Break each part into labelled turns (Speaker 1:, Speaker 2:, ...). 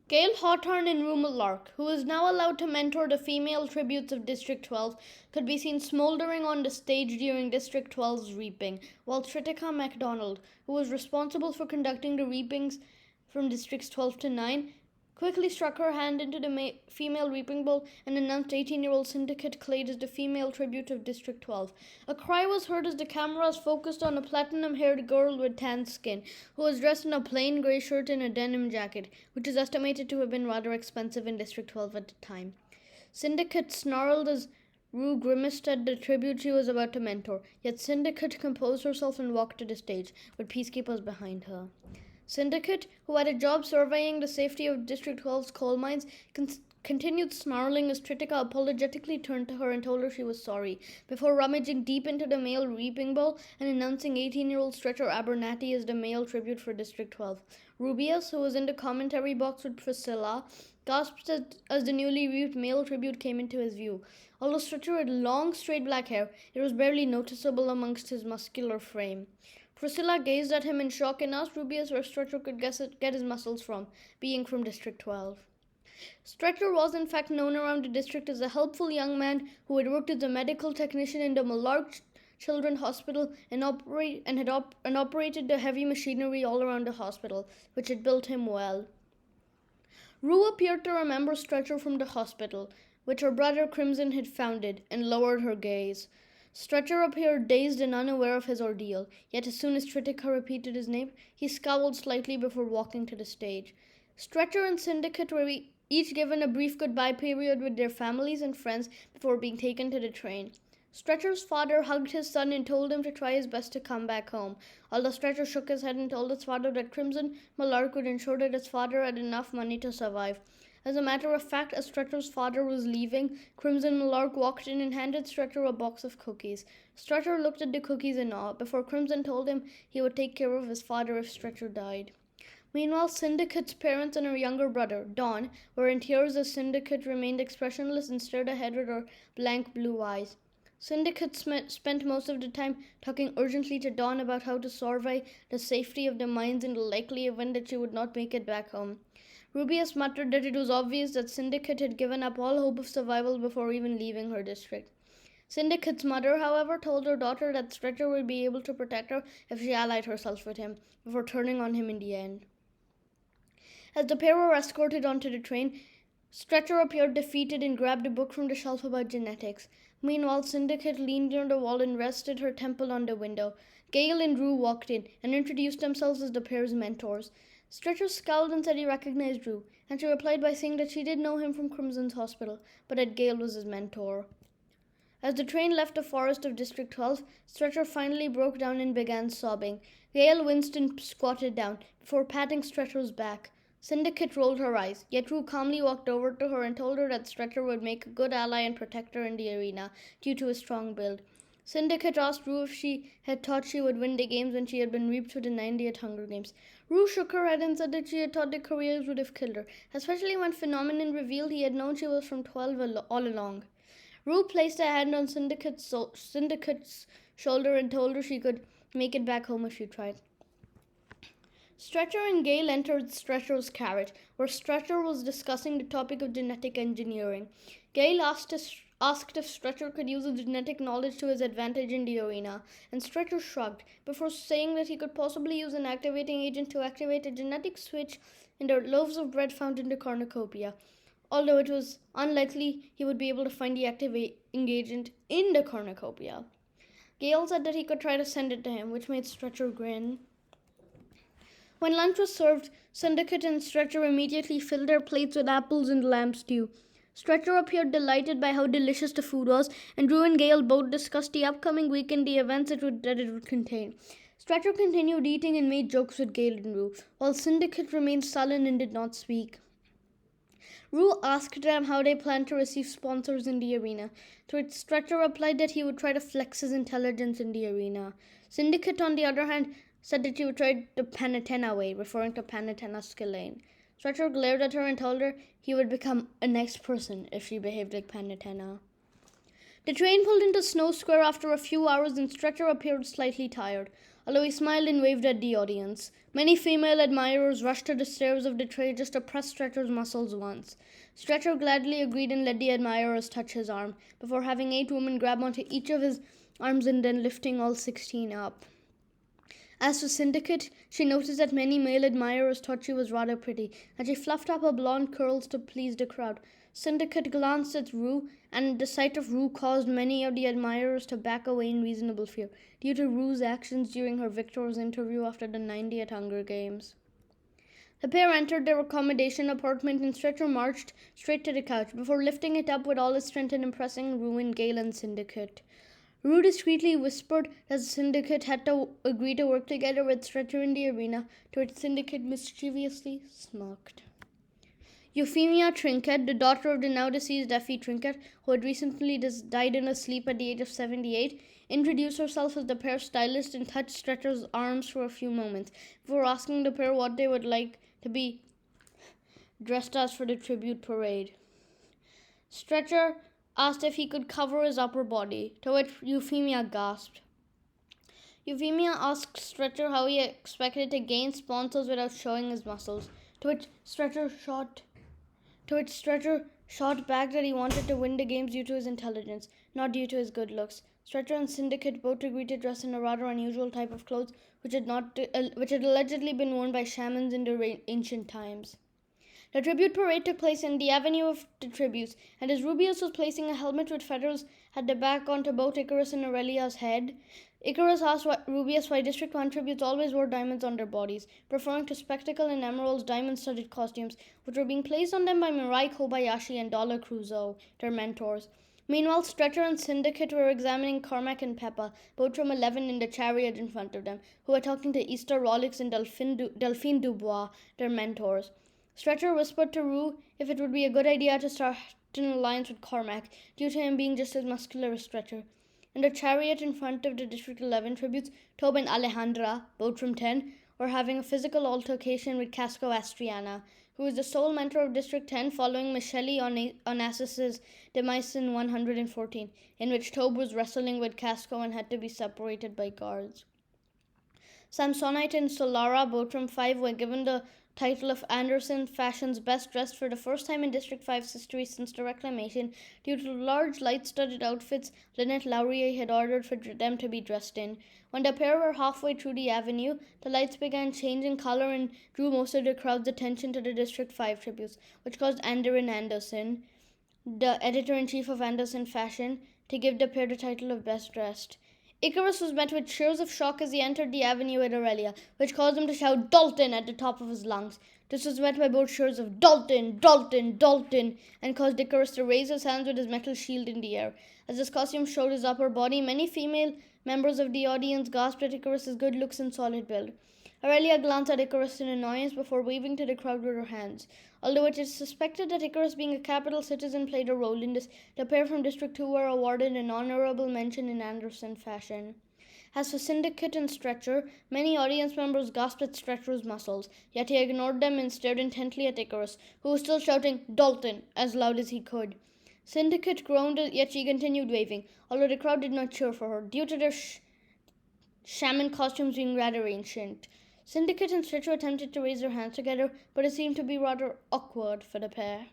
Speaker 1: Gail Hawthorne and Ruma Lark, who is now allowed to mentor the female tributes of District 12, could be seen smouldering on the stage during District 12's reaping, while Tritika MacDonald, who was responsible for conducting the reapings from Districts 12 to 9, quickly struck her hand into the female reaping bowl and announced 18-year-old Syndicate Clade as the female tribute of District 12. A cry was heard as the cameras focused on a platinum-haired girl with tan skin, who was dressed in a plain grey shirt and a denim jacket, which is estimated to have been rather expensive in District 12 at the time. Syndicate snarled as Rue grimaced at the tribute she was about to mentor, yet Syndicate composed herself and walked to the stage, with peacekeepers behind her. Syndicate, who had a job surveying the safety of District 12's coal mines, continued snarling as Tritika apologetically turned to her and told her she was sorry, before rummaging deep into the male reaping bowl and announcing 18-year-old Stretcher Abernathy as the male tribute for District 12. Rubius, who was in the commentary box with Priscilla, gasped as the newly reaped male tribute came into his view. Although Stretcher had long, straight black hair, it was barely noticeable amongst his muscular frame. Priscilla gazed at him in shock and asked Rubius where Stretcher could get his muscles from, being from District 12. Stretcher was in fact known around the district as a helpful young man who had worked as a medical technician in the Malark Children's Hospital and operated the heavy machinery all around the hospital, which had built him well. Rue appeared to remember Stretcher from the hospital, which her brother Crimson had founded, and lowered her gaze. Stretcher appeared dazed and unaware of his ordeal, yet as soon as Tritika repeated his name, he scowled slightly before walking to the stage. Stretcher and Syndicate were each given a brief goodbye period with their families and friends before being taken to the train. Stretcher's father hugged his son and told him to try his best to come back home, although Stretcher shook his head and told his father that Crimson Malark would ensure that his father had enough money to survive. As a matter of fact, as Stretcher's father was leaving, Crimson Malark walked in and handed Stretcher a box of cookies. Stretcher looked at the cookies in awe, before Crimson told him he would take care of his father if Stretcher died. Meanwhile, Syndicate's parents and her younger brother, Dawn, were in tears as Syndicate remained expressionless and stared ahead with her blank blue eyes. Syndicate spent most of the time talking urgently to Dawn about how to survey the safety of the mines in the likely event that she would not make it back home. Rubius muttered that it was obvious that Syndicate had given up all hope of survival before even leaving her district. Syndicate's mother, however, told her daughter that Stretcher would be able to protect her if she allied herself with him, before turning on him in the end. As the pair were escorted onto the train, Stretcher appeared defeated and grabbed a book from the shelf about genetics. Meanwhile, Syndicate leaned near the wall and rested her temple on the window. Gale and Rue walked in and introduced themselves as the pair's mentors. Stretcher scowled and said he recognized Rue, and she replied by saying that she did know him from Crimson's hospital, but that Gale was his mentor. As the train left the forest of District 12, Stretcher finally broke down and began sobbing. Gale winced and squatted down, before patting Stretcher's back. Syndicate rolled her eyes, yet Rue calmly walked over to her and told her that Stretcher would make a good ally and protector in the arena, due to his strong build. Syndicate asked Rue if she had thought she would win the games when she had been reaped for the 90th Hunger Games. Rue shook her head and said that she had thought the careers would have killed her, especially when Phenomenon revealed he had known she was from 12 all along. Rue placed a hand on Syndicate's shoulder and told her she could make it back home if she tried. Stretcher and Gale entered Stretcher's carriage, where Stretcher was discussing the topic of genetic engineering. Gale asked if Stretcher could use his genetic knowledge to his advantage in the arena, and Stretcher shrugged, before saying that he could possibly use an activating agent to activate a genetic switch in the loaves of bread found in the cornucopia, although it was unlikely he would be able to find the activating agent in the cornucopia. Gale said that he could try to send it to him, which made Stretcher grin. When lunch was served, Syndicate and Stretcher immediately filled their plates with apples and lamb stew. Stretcher appeared delighted by how delicious the food was, and Rue and Gale both discussed the upcoming week and the events that it would contain. Stretcher continued eating and made jokes with Gale and Rue, while Syndicate remained sullen and did not speak. Rue asked them how they planned to receive sponsors in the arena, to which Stretcher replied that he would try to flex his intelligence in the arena. Syndicate, on the other hand, said that he would try the Panatena way, referring to Panatena Skillane. Stretcher glared at her and told her he would become a nice person if she behaved like Panatena. The train pulled into Snow Square after a few hours and Stretcher appeared slightly tired. although he smiled and waved at the audience. Many female admirers rushed to the stairs of the tray just to press Stretcher's muscles once. Stretcher gladly agreed and let the admirers touch his arm, before having 8 women grab onto each of his arms and then lifting all 16 up. As for Syndicate, she noticed that many male admirers thought she was rather pretty, and she fluffed up her blonde curls to please the crowd. Syndicate glanced at Rue, and the sight of Rue caused many of the admirers to back away in reasonable fear, due to Rue's actions during her victor's interview after the 90th Hunger Games. The pair entered their accommodation apartment and Stretcher marched straight to the couch, before lifting it up with all his strength and impressing Rue and Gale and Syndicate. Rue discreetly whispered that the Syndicate had to agree to work together with Stretcher in the arena, to which Syndicate mischievously smirked. Euphemia Trinket, the daughter of the now-deceased Effie Trinket, who had recently died in her sleep at the age of 78, introduced herself as the pair's stylist and touched Stretcher's arms for a few moments, before asking the pair what they would like to be dressed as for the tribute parade. Stretcher asked if he could cover his upper body, to which Euphemia gasped. Euphemia asked Stretcher how he expected to gain sponsors without showing his muscles, to which Stretcher shot back that he wanted to win the games due to his intelligence, not due to his good looks. Stretcher and Syndicate both agreed to dress in a rather unusual type of clothes, which had allegedly been worn by shamans in the ancient times. The tribute parade took place in the Avenue of the Tributes, and as Rubius was placing a helmet with feathers at the back onto both Icarus and Aurelia's head, Icarus asked Rubius why District 1 tributes always wore diamonds on their bodies, referring to Spectacle and Emerald's diamond-studded costumes, which were being placed on them by Mirai Kobayashi and Dollar Crusoe, their mentors. Meanwhile, Stretcher and Syndicate were examining Cormac and Peppa, both from 11 in the chariot in front of them, who were talking to Easter Rollix and Delphine Dubois, their mentors. Stretcher whispered to Rue if it would be a good idea to start an alliance with Cormac, due to him being just as muscular as Stretcher. In the chariot in front of the District 11 tributes, Tob and Alejandra, both from 10, were having a physical altercation with Casco Astriana, who is the sole mentor of District 10 following Michele Onassis' demise in 114, in which Tob was wrestling with Casco and had to be separated by guards. Samsonite and Solara, both from 5, were given the title of Anderson Fashion's Best Dressed for the first time in District 5's history since the reclamation, due to the large light-studded outfits Lynette Laurier had ordered for them to be dressed in. When the pair were halfway through the avenue, the lights began changing color and drew most of the crowd's attention to the District 5 tributes, which caused Anderin Anderson, the editor-in-chief of Anderson Fashion, to give the pair the title of Best Dressed. Icarus was met with cheers of shock as he entered the avenue with Aurelia, which caused him to shout "Dalton" at the top of his lungs. This was met by both cheers of "Dalton, Dalton, Dalton," and caused Icarus to raise his hands with his metal shield in the air. As his costume showed his upper body, many female members of the audience gasped at Icarus's good looks and solid build. Aurelia glanced at Icarus in annoyance before waving to the crowd with her hands. Although it is suspected that Icarus, being a capital citizen, played a role in this, the pair from District 2 were awarded an honorable mention in Anderson Fashion. As for Syndicate and Stretcher, many audience members gasped at Stretcher's muscles, yet he ignored them and stared intently at Icarus, who was still shouting "Dalton" as loud as he could. Syndicate groaned, yet she continued waving, although the crowd did not cheer for her, due to their shaman costumes being rather ancient. Syndicate and Stretcher attempted to raise their hands together, but it seemed to be rather awkward for the pair.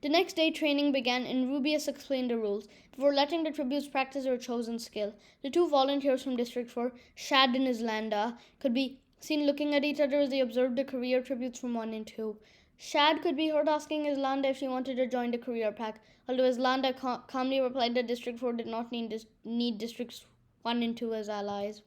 Speaker 1: The next day, training began, and Rubius explained the rules, before letting the tributes practice their chosen skill. The 2 volunteers from District 4, Shad and Islanda, could be seen looking at each other as they observed the career tributes from 1 and 2. Shad could be heard asking Islanda if she wanted to join the career pack, although Islanda calmly replied that District 4 did not need Districts 1 and 2 as allies.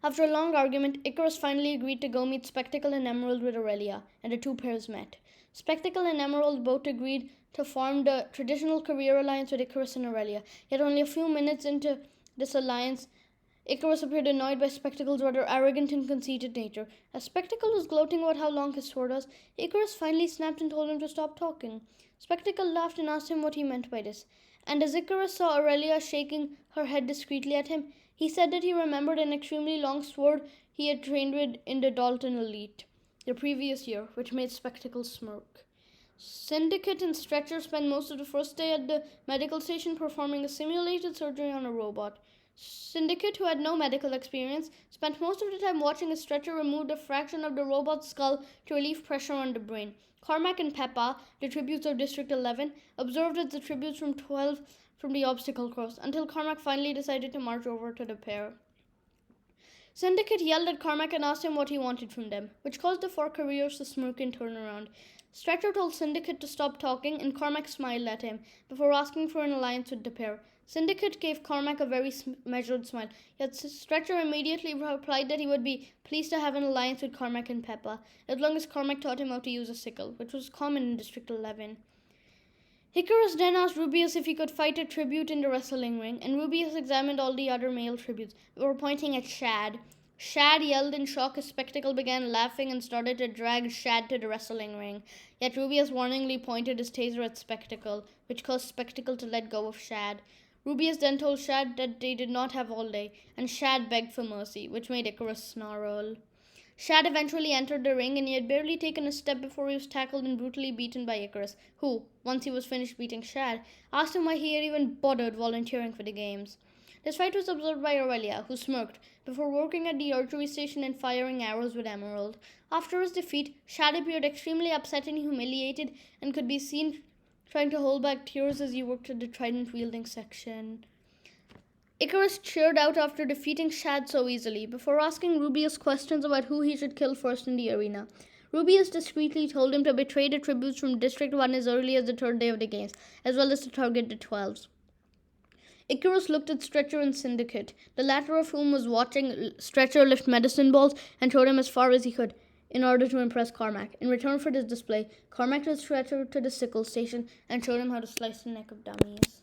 Speaker 1: After a long argument, Icarus finally agreed to go meet Spectacle and Emerald with Aurelia, and the 2 pairs met. Spectacle and Emerald both agreed to form the traditional career alliance with Icarus and Aurelia, yet only a few minutes into this alliance, Icarus appeared annoyed by Spectacle's rather arrogant and conceited nature. As Spectacle was gloating about how long his sword was, Icarus finally snapped and told him to stop talking. Spectacle laughed and asked him what he meant by this, and as Icarus saw Aurelia shaking her head discreetly at him, he said that he remembered an extremely long sword he had trained with in the Dalton Elite the previous year, which made Spectacle smirk. Syndicate and Stretcher spent most of the first day at the medical station performing a simulated surgery on a robot. Syndicate, who had no medical experience, spent most of the time watching a stretcher remove a fraction of the robot's skull to relieve pressure on the brain. Carmack and Peppa, the tributes of District 11, observed as the tributes from 12 from the obstacle course, until Carmack finally decided to march over to the pair. Syndicate yelled at Carmack and asked him what he wanted from them, which caused the four careers to smirk and turn around. Stretcher told Syndicate to stop talking, and Carmack smiled at him, before asking for an alliance with the pair. Syndicate gave Carmack a very measured smile, yet Stretcher immediately replied that he would be pleased to have an alliance with Carmack and Peppa, as long as Carmack taught him how to use a sickle, which was common in District 11. Icarus then asked Rubius if he could fight a tribute in the wrestling ring, and Rubius examined all the other male tributes, before pointing at Shad. Shad yelled in shock as Spectacle began laughing and started to drag Shad to the wrestling ring, yet Rubius warningly pointed his taser at Spectacle, which caused Spectacle to let go of Shad. Rubius then told Shad that they did not have all day, and Shad begged for mercy, which made Icarus snarl. Shad eventually entered the ring, and he had barely taken a step before he was tackled and brutally beaten by Icarus, who, once he was finished beating Shad, asked him why he had even bothered volunteering for the games. This fight was observed by Aurelia, who smirked, before working at the archery station and firing arrows with Emerald. After his defeat, Shad appeared extremely upset and humiliated, and could be seen trying to hold back tears as he worked at the trident-wielding section. Icarus cheered out after defeating Shad so easily, before asking Rubius questions about who he should kill first in the arena. Rubius discreetly told him to betray the tributes from District 1 as early as the third day of the games, as well as to target the 12s. Icarus looked at Stretcher and Syndicate, the latter of whom was watching Stretcher lift medicine balls and throw them as far as he could, in order to impress Carmack. In return for this display, Carmack took Stretcher to the sickle station and showed him how to slice the neck of dummies.